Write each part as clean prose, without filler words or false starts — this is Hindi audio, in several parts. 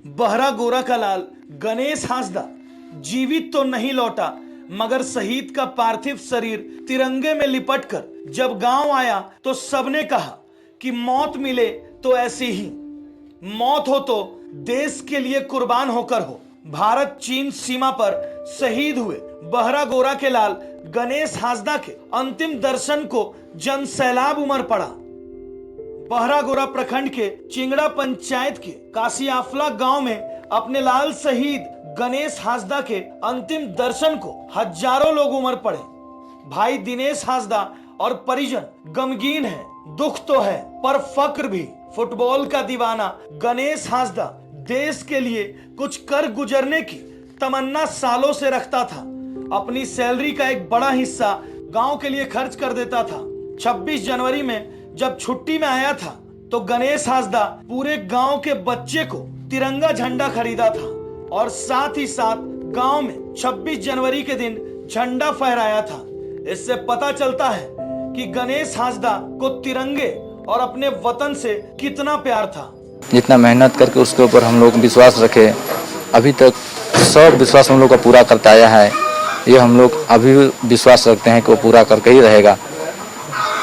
बहरागोरा का लाल गणेश हांसदा जीवित तो नहीं लौटा, मगर शहीद का पार्थिव शरीर तिरंगे में लिपटकर जब गांव आया तो सबने कहा कि मौत मिले तो ऐसी ही, मौत हो तो देश के लिए कुर्बान होकर हो। भारत चीन सीमा पर शहीद हुए बहरागोरा के लाल गणेश हांसदा के अंतिम दर्शन को जन सैलाब उमड़ पड़ा। बहरागोरा प्रखंड के चिंगड़ा पंचायत के कासियाफला गांव में अपने लाल शहीद गणेश हांसदा के अंतिम दर्शन को हजारों लोग उमड़ पड़े। भाई दिनेश हांसदा और परिजन गमगीन है, दुख तो है पर फक्र भी। फुटबॉल का दीवाना गणेश हांसदा देश के लिए कुछ कर गुजरने की तमन्ना सालों से रखता था। अपनी सैलरी का एक बड़ा हिस्सा गांव के लिए खर्च कर देता था। 26 जनवरी में जब छुट्टी में आया था तो गणेश हांसदा पूरे गांव के बच्चे को तिरंगा झंडा खरीदा था और साथ ही साथ गांव में 26 जनवरी के दिन झंडा फहराया था। इससे पता चलता है कि गणेश हांसदा को तिरंगे और अपने वतन से कितना प्यार था। जितना मेहनत करके उसके ऊपर हम लोग विश्वास रखे, अभी तक सब विश्वास हम लोग का पूरा करता आया है। ये हम लोग अभी भी विश्वास रखते हैं कि वो पूरा करके ही रहेगा।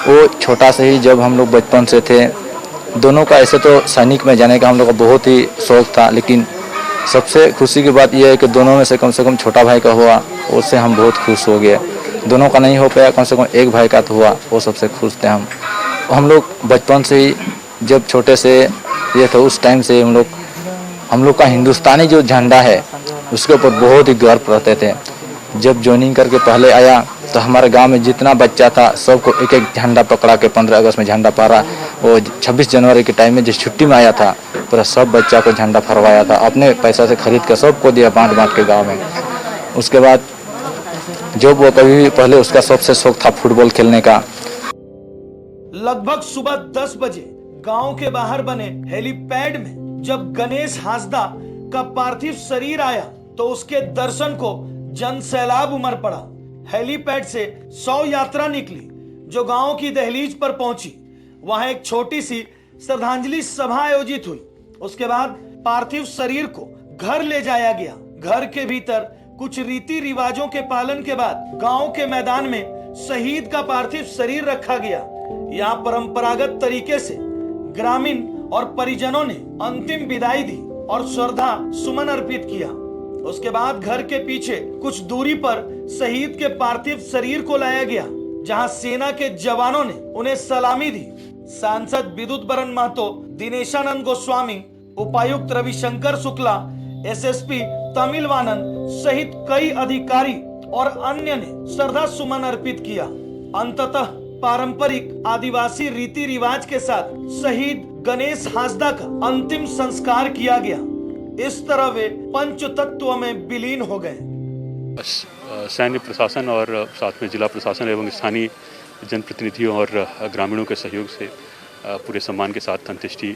वो छोटा से ही जब हम लोग बचपन से थे, दोनों का ऐसे तो सैनिक में जाने का हम लोग का बहुत ही शौक था, लेकिन सबसे खुशी की बात यह है कि दोनों में से कम छोटा भाई का हुआ, उससे हम बहुत खुश हो गए। दोनों का नहीं हो पाया, कम से कम एक भाई का तो हुआ, वो सबसे खुश थे हम लोग बचपन से ही जब छोटे से ये थे उस टाइम से हम लोग का हिंदुस्तानी जो झंडा है उसके ऊपर बहुत ही गर्व रहते थे। जब ज्वाइनिंग करके पहले आया तो हमारे गांव में जितना बच्चा था सबको एक एक झंडा पकड़ा के 15 अगस्त में झंडा फहरा। वो 26 जनवरी के टाइम में जिस छुट्टी में आया था पूरा सब बच्चा को झंडा फहरवाया था, अपने पैसा से खरीद कर सबको दिया बांट के गाँव में। उसके बाद जब वो कभी पहले उसका सबसे शौक था फुटबॉल खेलने का। लगभग सुबह 10 बजे गांव के बाहर बने हेलीपैड में जब गणेश हांसदा का पार्थिव शरीर आया तो उसके दर्शन को जन सैलाब उमड़ पड़ा। हेलीपैड से 100 यात्रा निकली जो गांव की दहलीज पर पहुंची। वहां एक छोटी सी श्रद्धांजलि सभा आयोजित हुई। उसके बाद पार्थिव शरीर को घर ले जाया गया। घर के भीतर कुछ रीति रिवाजों के पालन के बाद गांव के मैदान में शहीद का पार्थिव शरीर रखा गया। यहाँ परंपरागत तरीके से ग्रामीण और परिजनों ने अंतिम विदाई दी और श्रद्धा सुमन अर्पित किया। उसके बाद घर के पीछे कुछ दूरी पर शहीद के पार्थिव शरीर को लाया गया, जहां सेना के जवानों ने उन्हें सलामी दी। सांसद विद्युत बरन महतो, दिनेशानंद गोस्वामी, उपायुक्त रविशंकर शुक्ला, एसएसपी तमिल वानन सहित कई अधिकारी और अन्य ने श्रद्धा सुमन अर्पित किया। अंततः पारंपरिक आदिवासी रीति रिवाज के साथ शहीद गणेश हांसदा का अंतिम संस्कार किया गया। इस तरह वे पंच तत्व में विलीन हो गए। सैन्य प्रशासन और साथ में जिला प्रशासन एवं स्थानीय जनप्रतिनिधियों और ग्रामीणों के सहयोग से पूरे सम्मान के साथ अंत्येष्टि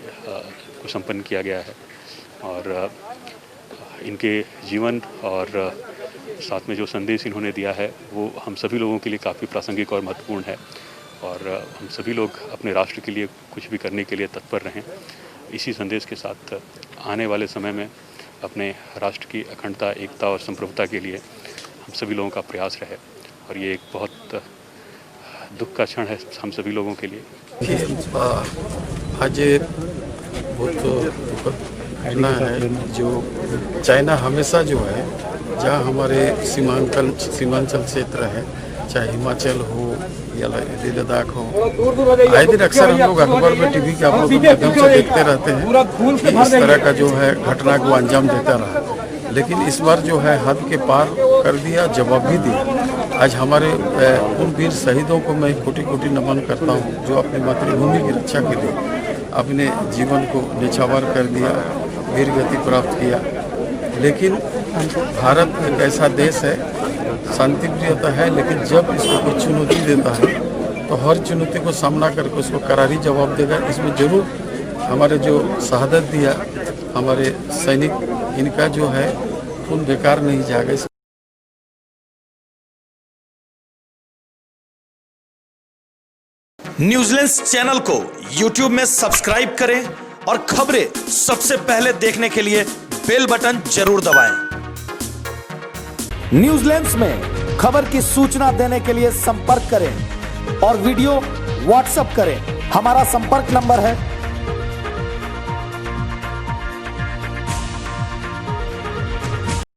को संपन्न किया गया है और इनके जीवन और साथ में जो संदेश इन्होंने दिया है वो हम सभी लोगों के लिए काफ़ी प्रासंगिक और महत्वपूर्ण है और हम सभी लोग अपने राष्ट्र के लिए कुछ भी करने के लिए तत्पर रहें। इसी संदेश के साथ आने वाले समय में अपने राष्ट्र की अखंडता, एकता और संप्रभुता के लिए हम सभी लोगों का प्रयास रहे और ये एक बहुत दुख का क्षण है हम सभी लोगों के लिए। आज बहुत दुखद घटना है जो चाइना हमेशा जो है जहाँ हमारे सीमांचल क्षेत्र है, चाहे हिमाचल हो या लद्दाख हो, आए दिन अक्सर हम लोग अखबार में टीवी के आप लोगों के माध्यम से देखते रहते हैं कि इस तरह का जो है घटना को अंजाम देता रहा, लेकिन इस बार जो है हद के पार कर दिया, जवाब भी दिया। आज हमारे उन वीर शहीदों को मैं कोटि कोटि नमन करता हूँ जो अपनी मातृभूमि की रक्षा के लिए अपने जीवन को निछावर कर दिया, वीर गति प्राप्त किया। लेकिन भारत एक ऐसा देश है, शांति प्रियता है, लेकिन जब इसको कोई चुनौती देता है तो हर चुनौती को सामना करके उसको करारी जवाब देगा। इसमें जरूर हमारे जो शहादत दिया हमारे सैनिक, इनका जो है खून बेकार नहीं जाएगा। न्यूजीलैंड चैनल को YouTube में सब्सक्राइब करें और खबरें सबसे पहले देखने के लिए बेल बटन जरूर दबाएं। न्यूजीलैंड में खबर की सूचना देने के लिए संपर्क करें और वीडियो व्हाट्सएप करें। हमारा संपर्क नंबर है